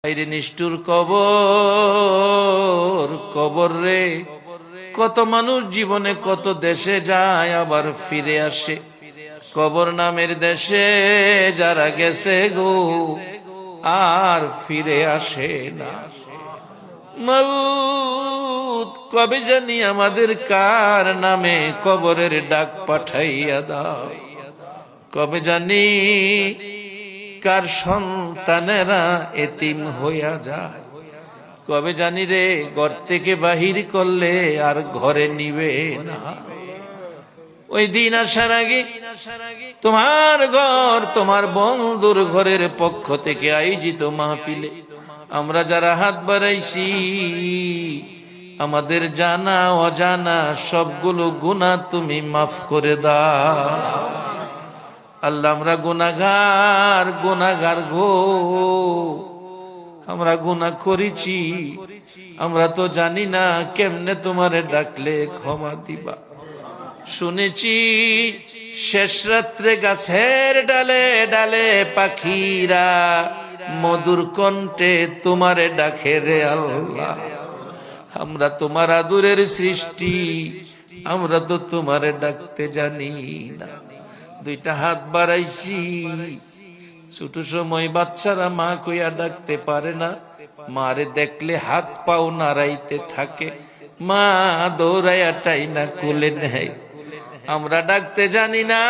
আইরে নিষ্ঠুর কবর, কবর রে। কত মানুষ জীবনে কত দেশে যায় আবার ফিরে আসে। কবর নামের দেশে যারা গেছে গো আর ফিরে আসে না। মাউত কবে জানি আমাদের কার নামে কবরের ডাক পাঠাইয়া দাও। কবে জানি কার সন্তানেরা এতিম হইয়া যায়। কবে জানি রে ঘর থেকে বাহির করলে আর ঘরে নিবে না। ওই দিন আসার আগে তোমার ঘর, তোমার বন্ধুর ঘরের পক্ষ থেকে আয়োজিত মাহফিলে আমরা যারা হাত বাড়াইছি, আমাদের জানা অজানা সবগুলো গুনাহ তুমি মাফ করে দাও। আল্লাহ, আমরা গুনাহগার, গুনাহগার গো, আমরা গুনাহ করেছি, আমরা তো জানি না কেমনে তোমারে ডাকলে ক্ষমা দিবা। শুনেছি শেষ রাত্রে গাছের ডালে ডালে পাখিরা মধুর কণ্ঠে তোমারে ডাকে রে আল্লাহ। আমরা তোমার আদরের সৃষ্টি, আমরা তো তোমারে ডাকতে জানি না। দুইটা হাত বাড়াইছি, ছোট সময় বাচ্চারা মা কইয়া ডাকতে পারে না, মারে দেখলে হাত পাও নাড়াইতে থাকে, মা দৌড়াইয়া টাইনা কোলে নেয়। আমরা ডাকতে জানি না,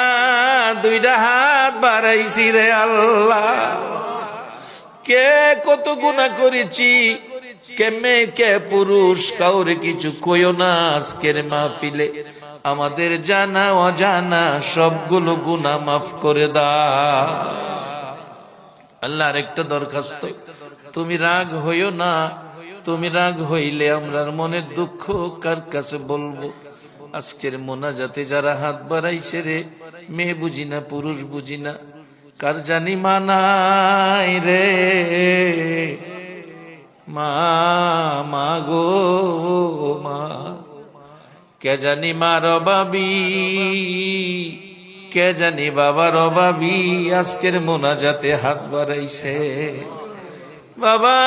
দুইটা হাত বাড়াইছি রে আল্লাহ। কে কত গুনাহ করেছি, কে মেয়ে কে পুরুষ, কাউরে কিছু কইও না আজকের মাহফিলে। আমাদের জানা অজানা সবগুলো গুনাহ মাফ করে দাও। আল্লাহর একটা দরখাস্ত, তুমি রাগ হইও না। তুমি রাগ হইলে আমরার মনের দুঃখ কার কাছে বলবো? আজকের মোনাজাতে যারা হাত বাড়াইছে রে, মেয়ে বুঝি না পুরুষ বুঝি না, কার জানি মানাই রে মা, মা গো মা, কে জানি মার অভাবী, কে জানি বাবার অভাবী আজকের মোনাজাতে হাত বাড়াইছে। বাবা,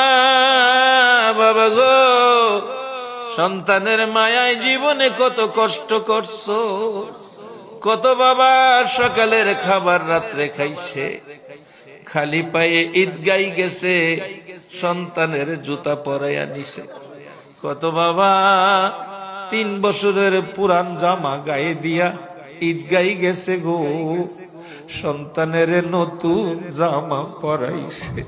বাবা গো, সন্তানের মায়ায় জীবনে কত কষ্ট করছো, কত বাবা সকালের খাবার রাত্রে খাইছে, খালি পায়ে ঈদগাই গেছে, সন্তানের জুতা পরাইয়া নিছে। কত বাবা 3 বছরের পুরান জামা গায়ে দিয়া ঈদগাই গেছে গো, সন্তানের নতুন জামা পরাইছে।